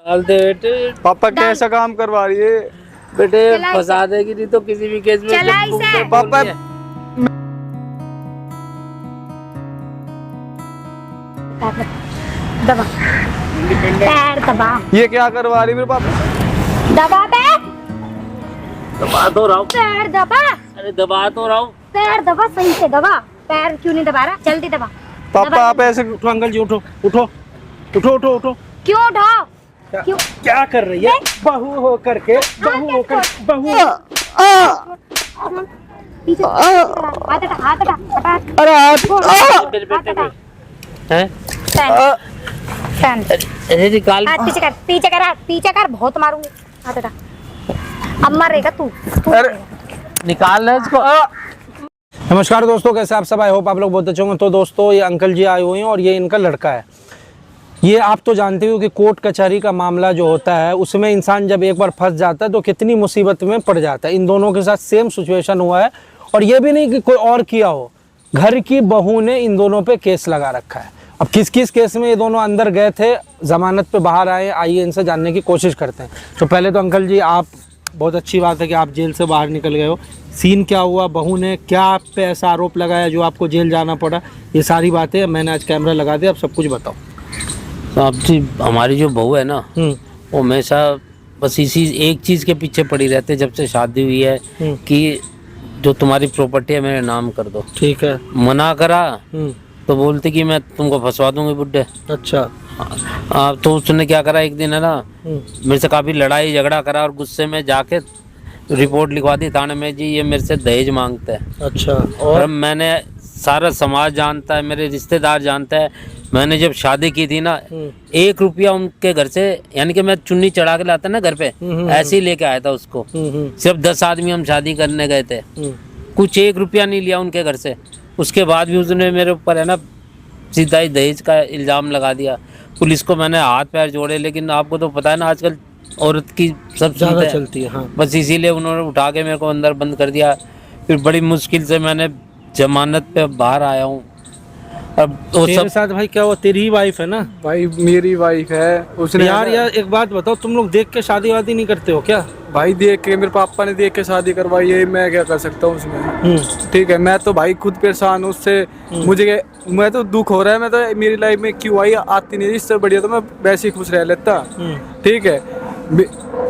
डालते बेटे। पापा कैसा काम करवा रही है बेटे फंसा देगी नहीं तो किसी भी केस में। पापा दबा पैर दबा। ये क्या करवा रही है मेरे पापा? दबा पैर। दबा तो रहा हूं। पैर दबा। अरे दबा तो रहा हूं। पैर दबा, सही से दबा। पैर क्यों नहीं दबा रहा? जल्दी दबा। पापा आप ऐसे उठो अंकल जी, उठो उठो उठो उठो उठो। क्यों उठाओ? क्यों? क्या कर रही है? बहू हो करके, बहू हो कर, बहू। पीछे हाथ हटा, हाथ हटा, हटा। अरे हाथ हैं? अरे निकाल। हाथ पीछे कर, पीछे कर, हाथ पीछे कर, बहुत मारूंगी। हाथ हटा। अब मरेगा तू। अरे निकाल ले इसको। नमस्कार दोस्तों, कैसे आप सब? आई होप आप लोग बहुत अच्छे होंगे। तो दोस्तों ये अंकल जी आए हुए हैं और ये इनका लड़का है। ये आप तो जानते हो कि कोर्ट कचहरी का मामला जो होता है उसमें इंसान जब एक बार फंस जाता है तो कितनी मुसीबत में पड़ जाता है। इन दोनों के साथ सेम सिचुएशन हुआ है और ये भी नहीं कि कोई और किया हो, घर की बहू ने इन दोनों पे केस लगा रखा है। अब किस किस केस में ये दोनों अंदर गए थे, जमानत पे बाहर आए, आइए इनसे जानने की कोशिश करते हैं। तो पहले तो अंकल जी, आप, बहुत अच्छी बात है कि आप जेल से बाहर निकल गए हो। सीन क्या हुआ, बहू ने क्या आप पे ऐसा आरोप लगाया जो आपको जेल जाना पड़ा, ये सारी बातें मैंने आज कैमरा लगा दिया, अब सब कुछ बताओ। साहब जी, हमारी जो बहू है ना, वो हमेशा बस इसी एक चीज़ के पीछे पड़ी रहते जब से शादी हुई है कि जो तुम्हारी प्रॉपर्टी है मेरे नाम कर दो। ठीक है। मना करा तो बोलते कि मैं तुमको फंसवा दूंगी बुड्ढे। अच्छा। तो उसने क्या करा, एक दिन है ना मेरे से काफ़ी लड़ाई झगड़ा करा और गुस्से में जाके रिपोर्ट लिखवा दी थाने में, जी ये मेरे से दहेज मांगता है। अच्छा। और मैंने, सारा समाज जानता है, मेरे रिश्तेदार जानता है, मैंने जब शादी की थी ना 1 रुपया उनके घर से, यानी कि मैं चुन्नी चढ़ा के लाता ना घर पे, ऐसे ही लेके आया था उसको। सिर्फ 10 आदमी हम शादी करने गए थे, कुछ 1 रुपया नहीं लिया उनके घर से। उसके बाद भी उसने मेरे ऊपर है ना सीधा ही दहेज का इल्ज़ाम लगा दिया। पुलिस को मैंने हाथ पैर जोड़े, लेकिन आपको तो पता है ना आजकल औरत की सब ज़्यादा चलती है। हाँ। बस इसीलिए उन्होंने उठा के मेरे को अंदर बंद कर दिया। फिर बड़ी मुश्किल से मैंने जमानत पे बाहर आया हूँ। अब वो तेरे साथ भाई क्या हुआ? तेरी ही वाइफ है ना? भाई मेरी वाइफ है। उसने यार एक बात बताओ, तुम लोग देख के शादी वादी नहीं करते हो क्या? भाई देख के, मेरे पापा ने देख के शादी करवाई है, मैं क्या कर सकता हूँ उसमें? ठीक है, मैं तो भाई खुद परेशान हूँ उससे। मैं तो दुख हो रहा है, मैं तो मेरी लाइफ में क्यों आई आती नहीं, इससे बढ़िया तो मैं वैसे ही खुश रह लेता। ठीक है,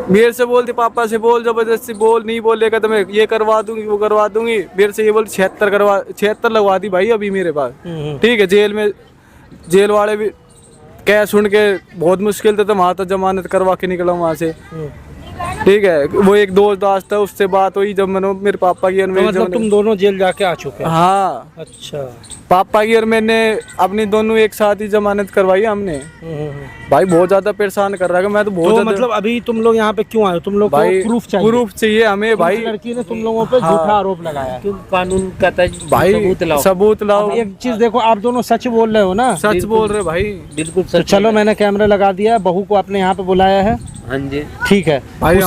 मेरे से बोलती, पापा से बोल, जबरदस्ती बोल, नहीं बोलेगा तो मैं ये करवा दूंगी वो करवा दूंगी। मेरे से ये बोल 76 लगवा दी भाई अभी मेरे पास। ठीक है, जेल में, जेल वाले भी कह सुन के बहुत मुश्किल था, तो वहाँ तो जमानत करवा के निकला वहाँ से। ठीक है, वो एक दोस्त था, उससे बात हुई जब मैंने, मेरे पापा की और मेरी, मतलब तुम दोनों जेल जाके आ चुके हैं? हाँ। अच्छा। पापा की और मैंने अपनी दोनों एक साथ ही जमानत करवाई हमने। भाई बहुत ज्यादा परेशान कर रहा है, मैं तो बहुत तो मतलब अभी तुम लोग यहाँ पे क्यों आए हो? तुम लोग को प्रूफ चाहिए? प्रूफ चाहिए हमें भाई। लड़की ने तुम लोगों पे झूठा आरोप लगाया। क्यों कानून कहता है भाई सबूत लाओ। एक चीज देखो, आप दोनों सच बोल रहे हो ना? सच बोल रहे भाई, बिल्कुल तो सच। चलो मैंने कैमरा लगा दिया, बहू को आपने यहाँ पे बुलाया है। हाँ जी ठीक है भाई।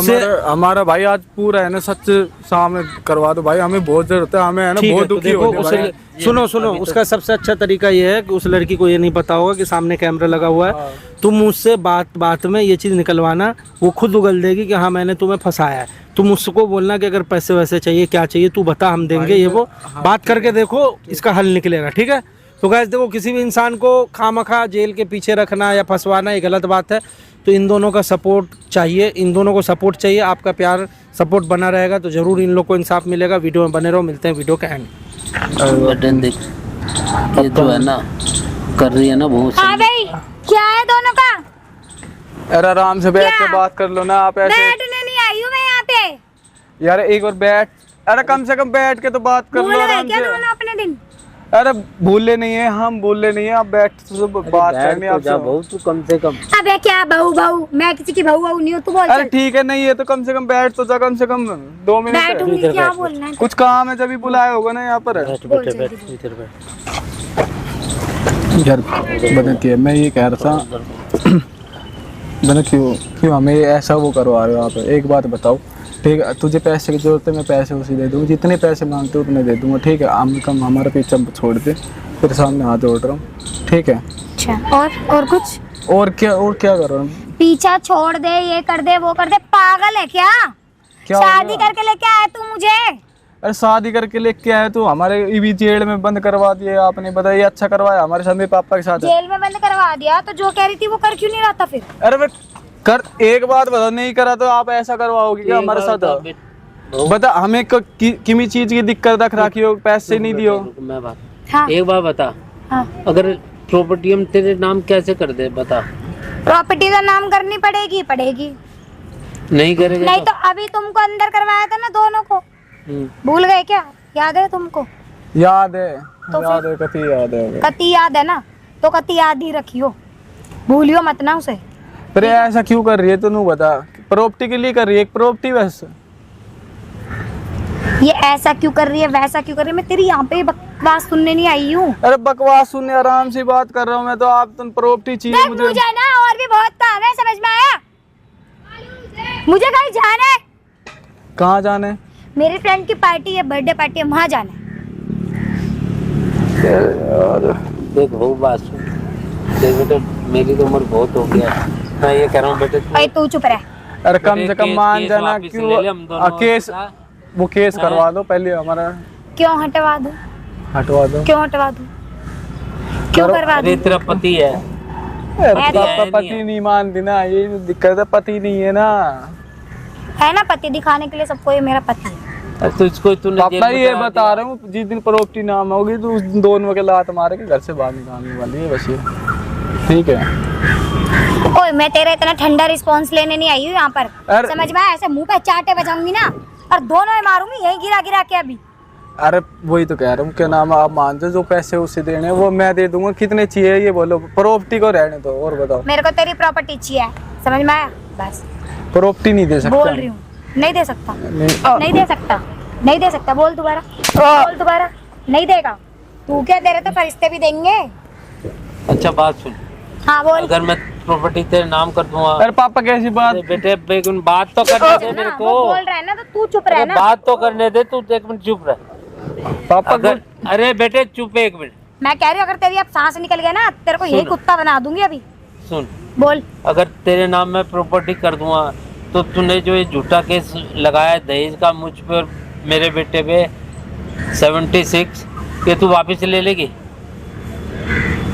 हमारा भाई आज पूरा है ना सच सामने करवा दो भाई, हमें बहुत जरूरत है, हमें है ना बहुत दुखी हो रहे। सुनो उसका सबसे अच्छा तरीका ये है कि उस लड़की को ये नहीं पता होगा कि सामने कैमरा लगा हुआ है। तुम उससे बात में ये चीज़ निकलवाना, वो खुद उगल देगी कि हाँ मैंने तुम्हें फंसाया है। तुम उसको बोलना कि अगर पैसे वैसे चाहिए, क्या चाहिए तू बता, हम देंगे। ये वो बात करके देखो, इसका हल निकलेगा। ठीक है, तो गाइस देखो, किसी भी इंसान को खामखा जेल के पीछे रखना या फंसवाना ये गलत बात है। तो इन दोनों का सपोर्ट चाहिए, इन दोनों को सपोर्ट चाहिए। आपका प्यार सपोर्ट बना रहेगा तो ज़रूर इन लोग को इंसाफ मिलेगा। वीडियो में बने रहो, मिलते हैं वीडियो का एंड। देख, ये जो है ना कर रही है ना बहुत। हाँ भाई, क्या है दोनों का? अरे आराम से बैठ के बात कर लो ना आप। ऐसे बैठने नहीं आई हूँ मैं यहाँ पे यार, एक बार बैठ, अरे कम से कम बैठ के तो बात कर लो आराम से। अपने दिन अरे भूले नहीं है, हम भूले नहीं है, आप बैठ तो बात करनी आपसे। बहुत तू कम से कम। अबे क्या बहू, मैं किसी की बहू नहीं हूँ, तू बोल। अरे ठीक है, नहीं है तो कम से कम बैठ तो जा, कम से कम 2 मिनट। बैठूंगी, क्या बोलना है? कुछ काम है, जब भी बुलाया होगा ना यहाँ पर। यार बदती है, मैं ये कह रहा था मैंने क्यों हमें ऐसा वो करवा रहे हो आप? एक बात बताओ, ठीक है, तुझे पैसे की जरूरत है, मैं पैसे उसी दे दूँगा, जितने पैसे मांगते हो उतने दे दूँगा। ठीक है, हम कम हमारा पीछा छोड़ दे, तेरे सामने हाथ जोड़ रहा हूँ। ठीक है, अच्छा, और कुछ? और क्या कर रहा हूँ? पीछा छोड़ दे, ये कर दे, वो कर दे, पागल है क्या? क्या हो शादी गया? करके लेके आया तू मुझे? अरे शादी करके लेके आए तो हमारे भी जेल में बंद करवा दिए आपने, बताइए अच्छा करवाया हमारे साथ मेरे पापा के साथ। जेल में बंद करवा दिया तो जो कह रही थी वो कर क्यों नहीं रहा था फिर? अरे बट कर, एक बात बताओ, नहीं करा तो आप ऐसा करवाओगे क्या हमारे साथ? बता हमें किसी चीज की दिक्कत रख रखी हो, पैसे नहीं दियो? मैं बात हाँ एक बार बता, हाँ। अगर प्रॉपर्टी हम तेरे नाम कैसे कर दे, बता। प्रॉपर्टी का नाम करनी पड़ेगी। नहीं करेगा नहीं तो अभी तुमको अंदर करवाया था ना दोनों को, भूल गए क्या? याद है तुमको? याद है, तो याद है, कति याद है। कति याद है ना, तो कति याद ही रखियो, भूलियो मत ना उसे। पर ऐसा क्यों कर रही है तू बता? प्रॉपर्टी के लिए कर रही है, एक प्रॉपर्टी बस। ये ऐसा क्यों कर रही है, वैसा क्यों कर रही है? मैं तेरी यहाँ पे बकवास सुनने नहीं आई हूँ। अरे बकवास सुनने, आराम से बात कर रहा हूँ मैं तो। आप तुम प्रॉपर्टी चाहिए देख मुझे ना और भी बहुत काम है, समझ में आया? मुझे कहीं जाना है, कहाँ जाना है? मेरी फ्रेंड की पार्टी है, बर्थडे पार्टी है, वहाँ जाना है। देख वो बात सुन, देख बेटे मेरी तो उम्र बहुत हो गया, मैं ये कह रहा हूँ बेटे भाई तू चुप रह। अरे कम से कम मान जाना, क्यों केस, वो केस करवा दो पहले हमारा। क्यों हटवा दूं? हटवा दो। क्यों हटवा दूं? क्यों करवा दूं? अरे तेरा पति है, पापा पति नहीं मानती ना, ये दिक्कत है, पति नहीं है ना। है ना पति, दिखाने के लिए सबको ये मेरा पति है। तो इसको तूने जेल पापा में ये डलवा बता रहा हूँ, जिस दिन प्रॉपर्टी नाम होगी तो उस दिन दोनों के लात मारे के घर से बाहर निकालने वाली है बस ये, ठीक है? ओए मैं तेरा इतना ठंडा रिस्पांस लेने नहीं आई हूँ यहाँ पर, अरे- समझ में आया? ऐसे मुंह पे चाटे बजाऊंगी ना और दोनों में मारूंगी यही गिरा गिरा के अभी। अरे वही तो कह रहा हूँ, क्या नाम है, आप मान दो, जो पैसे उसे देने वो मैं दे दूंगा। कितने चाहिए ये बोलो, प्रॉपर्टी को रहने दो और बताओ। मेरे को तेरी प्रॉपर्टी चाहिए, समझ में आया? बस प्रॉपर्टी नहीं दे सकता। बोल रही हूँ, नहीं दे सकता, नहीं। नहीं दे सकता, नहीं दे सकता। बोल दोबारा, बोल दोबारा। नहीं देगा तू क्या, तेरे तो फरिश्ते भी देंगे। अच्छा बात सुन, हाँ बोल। अगर मैं प्रॉपर्टी तेरे नाम कर दूंगा, अरे पापा कैसी बात? अरे बेटे बेगुन बात तो करने दे मेरे ना, को, वो बोल रहा है ना तो तू चुप रह अरे ना। बात तो करने दे, तू एक मिनट चुप रह। पापा अगर अरे बेटे चुप एक मिनट मैं कह रही हूँ अगर तेरी अब सांस निकल गया ना, तेरे को यही सुन। कुत्ता बना दूंगी अभी। सुन, बोल। अगर तेरे नाम में प्रॉपर्टी कर दूंगा तो तूने जो ये झूठा केस लगाया दहेज का मुझ पे और मेरे बेटे पे 76, ये तू वापस ले लेगी?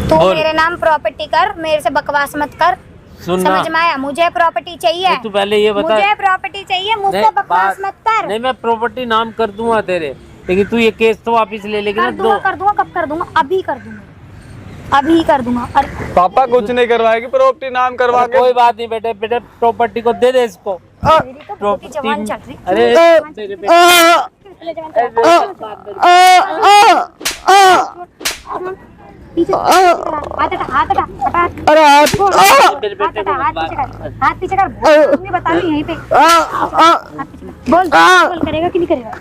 तू बोल। मेरे नाम प्रॉपर्टी कर, मेरे से बकवास मत कर, सुन ना, समझ में आया? मुझे प्रॉपर्टी चाहिए, नहीं, तू पहले ये बता। मुझे प्रॉपर्टी चाहिए, मुझसे नहीं, बकवास मत कर। नहीं मैं प्रॉपर्टी नाम कर दूंगा तेरे, लेकिन तू ये केस तो वापस ले लेगी ना? कर दूंगा, कर दूंगा, कब कर दूंगा? अभी कर दूंगा, अभी कर दूंगा। अरे पापा कुछ नहीं करवाएगी, प्रॉपर्टी नाम करवा के। कोई बात नहीं बेटे, बेटे प्रॉपर्टी को दे दे इसको। मेरी तो बहुत ही जवान चल रही। अरे मेरे बेटे, पीछे हाथ हटा, हाथ हटा, हटा, अरे हाथ मेरे हाथ बेटे हटा, को हाथ बात- पीछे कर, हाथ पीछे कर। तुमने बता दी यहीं पे। हाथ पीछे कर। बोल, बोल करेगा कि नहीं करेगा?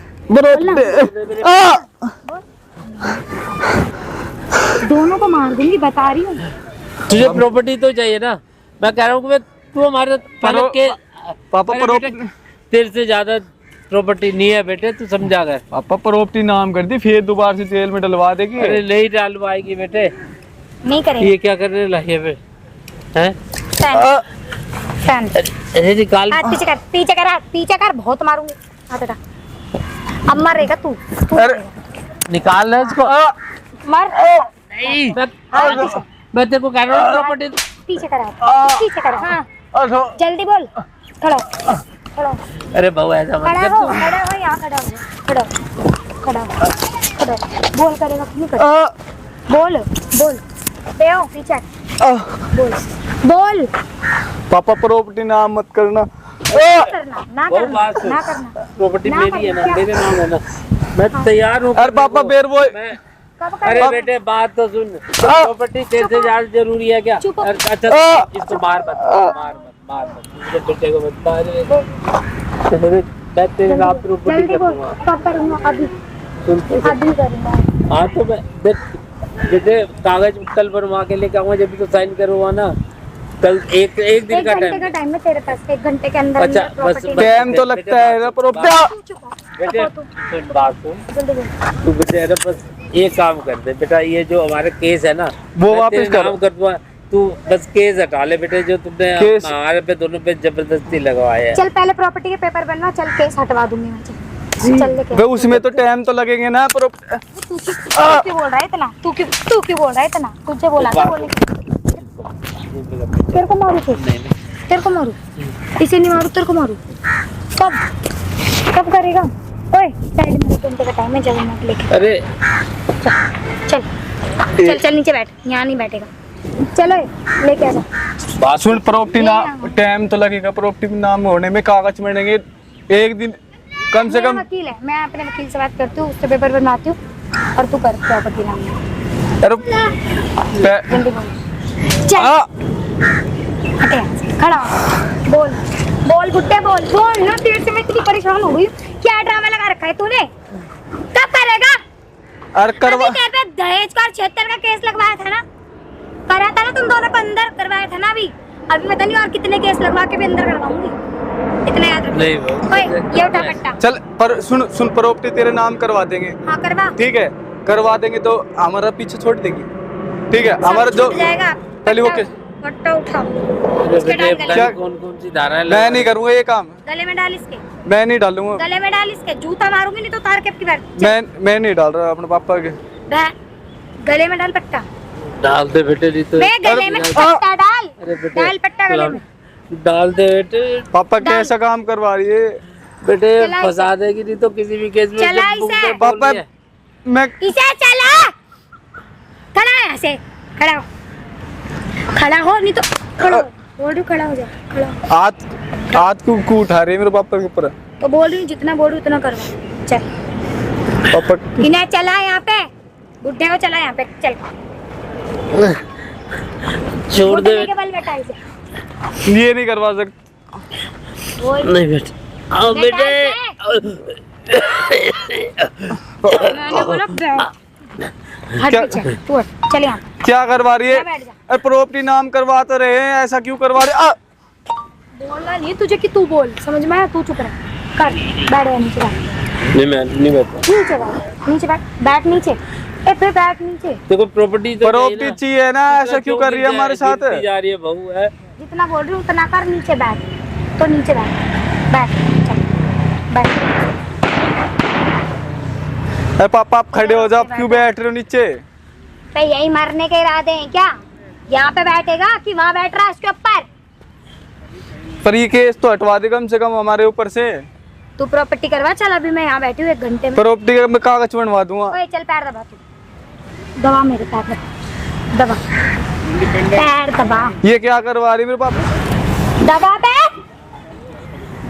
दोनों को मार दूंगी, बता रही हूँ। तुझे प्रॉपर्टी तो चाहिए ना? मैं कह रहा हूँ कि तू हमारे पहले के पापा अरे बेटे, तेरे से ज्यादा प्रॉपर्टी नहीं है बेटे, तू समझा कर। पापा प्रॉपर्टी नाम कर दी, फिर दोबारा से जेल में डलवा देगी। अरे नहीं डालवाएगी बेटे, नहीं करेगा। ये क्या करने लगे बे हैं? फैन, अरे निकाल, हाथ पीछे कर, पीछे कर, हाथ पीछे कर, बहुत मारूंगी। हाथ हटा, अब मरेगा तू, तू अरे मरेगा। निकाल ना इसको। मर। नहीं मैं तेरे को कह रहा हूँ प्रॉपर्टी। पीछे कर, हाथ पीछे कर। हाँ जल्दी बोल। खड़ा हो, खड़ा हो, अरे बहू ऐसा मत खड़ा कर हो, तू। खड़ा हो, यहाँ खड़ा हो, खड़ा हो, खड़ा हो, खड़ा हो। बोल करेगा कि नहीं करेगा? बोल, बोल। पे हो पीछे, बोल, बोल। पापा प्रॉपर्टी नाम मत करना। करना ना, वो करना बात सुन, ना, करना। प्रॉपर्टी ना मेरी है ना, करना। मेरे नाम है ना, मैं तैयार हूँ। अरे पापा बेर वो मैं कब अरे कर? बेटे बात तो सुन, प्रॉपर्टी तेरे से ज्यादा जरूरी है क्या? चुप। अच्छा इसको मार मत, मार मत, मार मत, मेरे बेटे को मत मार। मैं तेरे नाम प्रॉपर्टी जल्दी कर बोल, दूंगा। कब करूँगा? अभी, सुन अभी करूँगा। हाँ तो मैं देख बेटे कागज कल बनवा के लेके आऊंगा, जब भी तो साइन करूंगा ना। कल एक दिन एक का घंटे टाइम। का टाइम है तेरे पास, 1 घंटे के अंदर अच्छा, अंदर बस- property बस- टाइम तो लगता है ना प्रॉपर्टी। तू चुप हो, बेटे चुप हो तू, सुन बात सुन, जल्दी बोल। तू बेटे है ना बस एक काम कर दे बेटा, ये जो हमारे केस है ना वो मैं वापस तेरे करो। नाम कर दूंगा, तू बस केस हटा ले बेटे, जो तुमने केस- हमारे पे दोनों पे जबरदस्ती लगवाया है। चल पहले प्रॉपर्टी के पेपर बनवा, चल केस हटवा दूंगी मैं। चल लेके वे उसमें तो टाइम तो लगेंगे ना। तू क्यों बोल रहा है इतना? तू क्यों बोल रहा है इतना? तुझे बोला था बोलने के लिए। तेरे को मारू फिर? तेरे को मारू? इसे नहीं मारू, तेरे को मारू? कब करेगा? ओए साइड में घंटे का टाइम है, जब मैं लेके अरे चल चल चल नीचे बैठ, यहाँ नहीं बैठेगा। चलो लेके आ जा। सुन, प्रॉपर्टी नाम टाइम तो लगेगा, प्रॉपर्टी नाम होने में कागज बनेंगे एक दिन कम से मेरा कम। वकील है, मैं अपने वकील से बात करती हूँ, उससे पेपर बनवाती हूँ और तू कर प्रॉपर्टी नाम। अरे जल्दी बोल। चल हटे यहाँ से, खड़ा हो। बोल बोल बुड्ढे बोल ना। तेरे से मैं इतनी परेशान हो गई। क्या ड्रामा लगा रखा है तूने? कब करेगा? अरे करवा। अभी तेरे पे दहेज का और 76 का केस लगवाया था ना? करा था ना तुम दोनों को? अंदर करवाया था ना? अभी पता नहीं और कितने केस लगवा के भी अंदर करवाऊंगी। इतना याद रख। नहीं ओए ये उठा कट्टा। चल पर सुन प्रॉपर्टी तेरे नाम करवा देंगे। हाँ करवा। ठीक है, करवा देंगे तो हमारा पीछे छोड़ देगी। ठीक है, हमारा जो छूट जाएगा। पहले वो कट्टा उठा, अरे उसके डाल बेटे, गले पता क्या- नहीं कौन कौन सी धाराएं मैं नहीं करूँगा ये काम, गले में डाल इसके, मैं नहीं डालूंगा। गले में डाल इसके। जूता मारूंगी नहीं तो तार के बार। मैं नहीं डाल रहा अपने पापा के। गले में डाल पट्टा। डाल दे बेटे, नहीं तो बे गले में पट्टा डाल। अरे बेटे, डाल पट्टा गले में। डाल दे बेटे। पापा कैसा काम करवा रही है? बेटे चला फंसा देगी, नहीं तो किसी भी केस में चला जब मुंह इसे। पे बोल पापा रही है। मैं इसे चला। खड़ा है ऐसे, खड़ा हो। खड़ा हो नहीं तो खड़ा हो। बोल रही हूँ खड़ा हो जा, खड़ा हो। हाथ को उठा रही है मेरे पापा के ऊपर। तो बोल रही हूँ जितना बोल रही हूँ उतना करवा। चल पापा इन्हें चला यहाँ पे, बुढ़े को चला यहाँ पे। चल छोड़ दे घुटने के बल बैठा इसे। ये नहीं करवा सकता। बोल नहीं बेटे, आओ बेटा बेटे। मैंने बोला बैठ। हट क्या- पीछे तू हट। चल यहाँ क्या करवा रही है? यहाँ बैठ जा। अरे प्रॉपर्टी नाम करवा तो रहे हैं, ऐसा क्यों करवा रहे? बोलना नहीं तुझे कि तू बोल, समझ में आया? तू चुप रह, कर। बैठ जा नीचे, बैठ नहीं मैं नहीं बैठा। नीचे, बैठ नीचे, बैठ नीचे। ए पे बैठ नीचे। देखो प्रॉपर्टी तो प्रॉपर्टी चाहिए ना, ऐसा क्यों कर रही है हमारे साथ? जा रही है बहू है। जितना बोल रही हूँ उतना कर। नीचे बैठ, तो नीचे बैठ, बैठ चल बैठ। अरे पापा आप खड़े हो जाओ, आप क्यों बैठ रहे हो नीचे? पे यही मरने के इरादे हैं क्या? यहाँ पे बैठेगा कि वहाँ बैठ रहा है इसके ऊपर? पर ये केस तो हटवा दे कम से कम हमारे ऊपर से। तू प्रॉपर्टी करवा। चल अभी मैं यहाँ बैठी हूँ 1 घंटे में। प्रॉपर्टी का मैं कागज बनवा दूंगा। ओए चल पैर दबा तू, दबा मेरे पैर दबा, पैर दबा, ये क्या करवा रही है मेरे पापा? दबा पैर,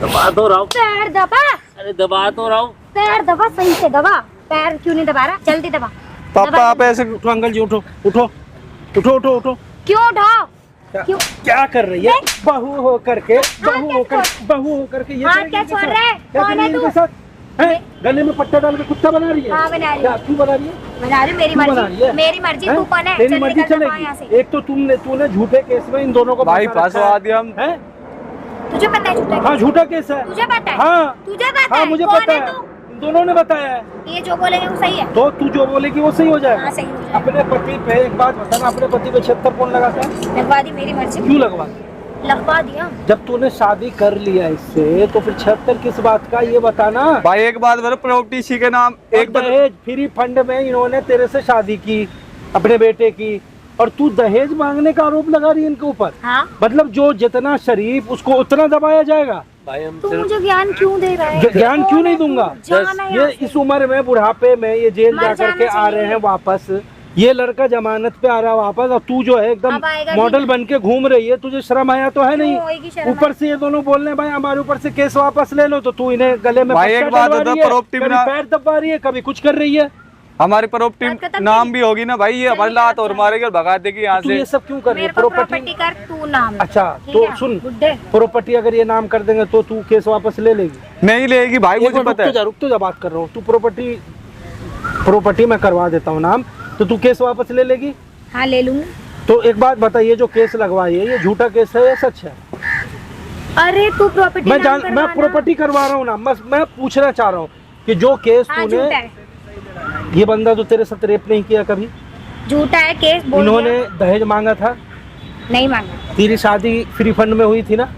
दबा तो रहा हूँ। पैर दबा, अरे दबा तो रहा हूँ। पैर दबा, सही से दबा। पैर क्यों नहीं दबा रहा? जल्दी दबा। पापा आप ऐसे उठो अंकल जी, उठो उठो उठो उठो उठो। क्यों उठाओ? क्यों? क्या कर रही है? बहू हो करके, बहू क्या होकर, छोड़- बहू होकर के ये हाथ करेगी क्या इनके छोड़ साथ? रहा है? क्या कौन कर रही है है तू? इनके साथ? हैं? गले में पट्टा डाल के कुत्ता बना रही है? हाँ, बना रही है। क्या क्यों बना रही है? बना रही हूँ, मेरी क्यों बना रही मर्जी, है? मेरी मर्जी। हैं? तू कौन है? तेरी चल मर्जी निकल दबा यहाँ से। चलेगी। एक तो तूने झूठे केस में इन दोनों को भाई फंसा रखा फंसवा है। दिया हम। हैं? तुझे पता है झूठा? हाँ झूठा केस है। तुझे पता है? हाँ तुझे पता हाँ है? मुझे कौन पता है, तू? इन दोनों ने बताया है। ये जो बोलेंगे वो सही है। तो तू जो बोलेगी वो सही हो हाँ जाएगा। सही हो जाएगा। अपने पति पे एक बात बताना, अपने पति पे 76 कौन लगाता है? लगवा दी, मेरी मर्जी। क्यों लगवा? लगवा दिया। जब तूने शादी कर लिया इससे तो फिर 76 किस बात का, ये बताना। भाई एक बात बोलो, प्रॉपर्टी इसी के नाम। एक बार दहेज फ्री फंड में इन्होंने तेरे से शादी की, अपने बेटे की, और तू दहेज मांगने का आरोप लगा रही है इनके ऊपर। हाँ मतलब जो जितना शरीफ उसको उतना दबाया जाएगा। भाई हम तू सिर्फ मुझे ज्ञान क्यों दे रहा है? ज्ञान क्यों नहीं दूंगा? जाना ये यहाँ से। इस उम्र में बुढ़ापे में ये जेल मर जा करके जाना आ रहे हैं चाहिए। वापस, ये लड़का जमानत पे आ रहा है वापस, और तू जो है एकदम अब आएगा मॉडल नहीं। बन के घूम रही है। तुझे शर्म आया तो है क्यों नहीं? होएगी शर्म? ऊपर से ये दोनों बोल रहे हैं भाई हमारे ऊपर से केस वापस ले लो, तो तू इन्हें गले में भाई पट्टा एक बात डलवा बता, रही है, प्रॉपर्टी कभी बिना- पैर दबा रही है, कभी कुछ कर रही है। हमारी बात प्रॉपर्टी खत्म नाम की। भी होगी ना भाई, ये हमारी लात और मारेगी और भगा देगी यहाँ तू से। ये सब क्यों कर रही है? मेरे को प्रॉपर्टी कर तू नाम। अच्छा ठीक तो है? सुन, बुड्ढे प्रॉपर्टी अगर ये नाम कर देंगे तो तू केस वापस ले लेगी? नहीं लेगी भाई, एक मुझे मिनट पता है। रुक तो जा बात कर रहा हूँ। तू प्रॉपर्टी मैं करवा देता हूँ नाम, तो तू केस वापस ले लेगी? हाँ ले लूंगी। तो एक बात बता, ये जो केस लगवाई है ये झूठा केस है या सच है? अरे तू प्रॉपर्टी मैं प्रॉपर्टी करवा रहा हूँ ना, बस मैं पूछना चाह रहा हूँ कि जो केस हाँ झूठा तूने, है, ये बंदा तो तेरे साथ रेप नहीं किया कभी? झूठा है केस। बोल इन्होंने दिया। दहेज मांगा था? नहीं मांगा। तेरी शादी फ्री फंड में हुई थी ना?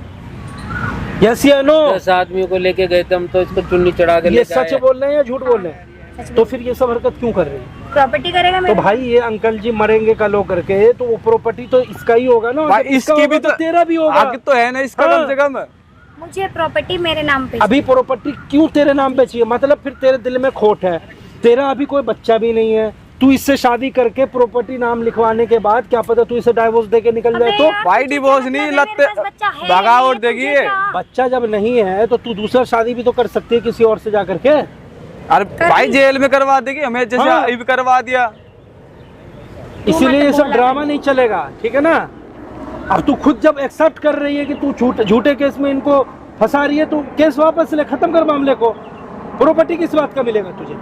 यस या नो? 10 आदमियों को लेके गए थे हम, तो इसको चुन्नी चढ़ा के ये लेके सच आए। बोल रहे हैं या झूठ बोल रहे हैं? तो फिर ये सब हरकत क्यों कर रही है? प्रॉपर्टी करेगा तो मेरे। भाई ये अंकल जी मरेंगे कल हो करके, तो वो प्रॉपर्टी तो इसका ही होगा ना। भाई जब इसका इसकी भी होगा तो तेरा भी होगा। आगे तो है ना इसका हाँ। कम से कम। मुझे प्रॉपर्टी मेरे नाम पे। अभी प्रॉपर्टी क्यों तेरे नाम पे चाहिए? मतलब फिर तेरे दिल में खोट है। तेरा अभी कोई बच्चा भी नहीं है, तू इससे शादी करके प्रॉपर्टी नाम लिखवाने के बाद क्या पता तू इसे डाइवोर्स दे के निकल जाए अबे तो? यार, भाई तुझे डिवोर्स क्या नहीं मतलब है? लगते, मेरे पास बच्चा है बगावट नहीं, देगी तुझे ये। क्या? बच्चा जब नहीं है तो तू दूसरा शादी भी तो कर सकती है किसी और से जा करके। अरे भाई जेल में करवा देगी हमें, जैसे हाँ। अभी करवा दिया। इसीलिए ये मतलब सब बोला ड्रामा नहीं चलेगा, ठीक है ना? अब तू खुद जब एक्सेप्ट कर रही है कि तू झूठे केस में इनको फंसा रही है, तो केस वापस ले, खत्म कर मामले को। प्रॉपर्टी किस बात का मिलेगा तुझे?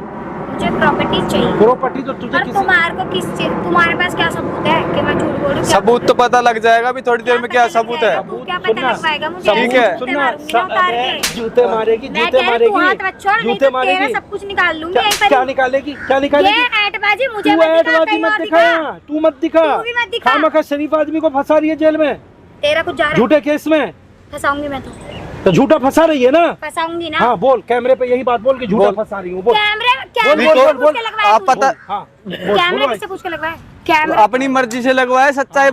मुझे प्रॉपर्टी चाहिए। प्रॉपर्टी तो तुझे और किसी तुम्हारे को किस चीज, तुम्हारे पास क्या सबूत है कि मैं झूठ बोल रही हूँ? क्या सबूत तो पता लग जाएगा अभी थोड़ी देर में, क्या सबूत है। सबूत क्या पता लग पाएगा मुझे? ठीक है। जूते मारूंगी ना उतार के। जूते मारेगी, मैं जूते कह रही हूँ, तू हाथ मत मारेगी, छोड़, नहीं जूते तो तेरा मारेगी। सब कुछ निकाल लूंगी क्या यहीं पर क्या ही। निकालेगी? क्या ये निकालेगी? ऐटबाजी मुझे तू मत दिखा, ऐटबाजी कहीं मत और दिखा, दिखा। तू मत दिखा। तू भी मत दिखा। खामखा शरीफ आदमी को फंसा रही है जेल में तेरा कुछ जा रहा है? झूठे केस में। फंसाऊंगी मैं तो झूठा फंसा रही है ना? फंसाऊंगी ना। हाँ बोल, कैमरे पे यही बात बोल कि झूठा बोल। फंसा रही हूँ। बोल कैमरे बोल, किससे बोल, पूछ के लगवाया आप तूने? पता हाँ बोल, कैमरे बोल किससे पूछ के लगवाया? तो कैमरे अपनी मर्जी से लगवाए, सच्चाई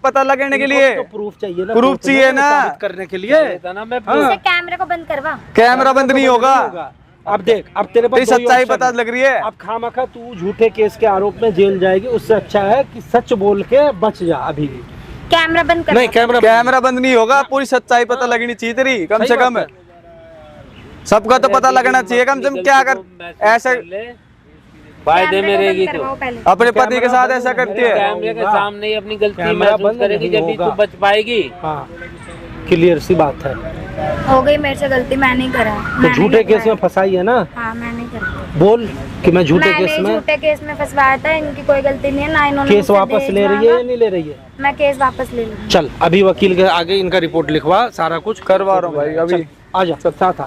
पता लगने के लिए। तो प्रूफ चाहिए ना, प्रूफ चाहिए ना। साबित करने के लिए। था ना मैं हाँ। से कैमरे को बंद करवा। कैमरा बंद नहीं होगा। अब देख, अब तेरे पास तेरी दो ही सच्चाई option पता है। लग रही है। अब खामखा तू झूठे केस के आरोप में जेल जाएगी, उससे अच्छा है कि सच बोल के बच जा अभी भी। कैमरा बंद करवा। नहीं कैमरा कैमरा बंद नहीं होगा, पूरी सच्चाई पता लगनी चाहिए तेरी, कम सही से बात कम। है। सबका तो पता लगना चाहिए कम से कम। क्या कर ऐसे फायदे कैमरे में को रहेगी बंद तो करवाओ पहले। अपने पति के कैमरा साथ बंद ऐसा नहीं करती है। कैमरे के सामने ही अपनी गलती कैमरा महसूस बंद करेगी, नहीं जब भी तू होगा। बच पाएगी। हाँ क्लियर सी बात है। हो गई मेरे से गलती, मैं नहीं करा। तो मैंने झूठे केस में लगवाया। फंसाई है ना? हाँ मैं नहीं करा। बोल कि मैं झूठे केस मैंने में। झूठे केस में फंसवाया था, इनकी कोई गलती नहीं है ना। इन्होंने केस मुझसे वापस दहेज ले रही है या मांगा। नहीं ले रही है? मैं केस वापस ले लूंगी। चल अभी वकील के आगे इनका रिपोर्ट लिखवा, सारा कुछ करवा रहा हूँ भाई अभी। चल, आ जा साथ आ।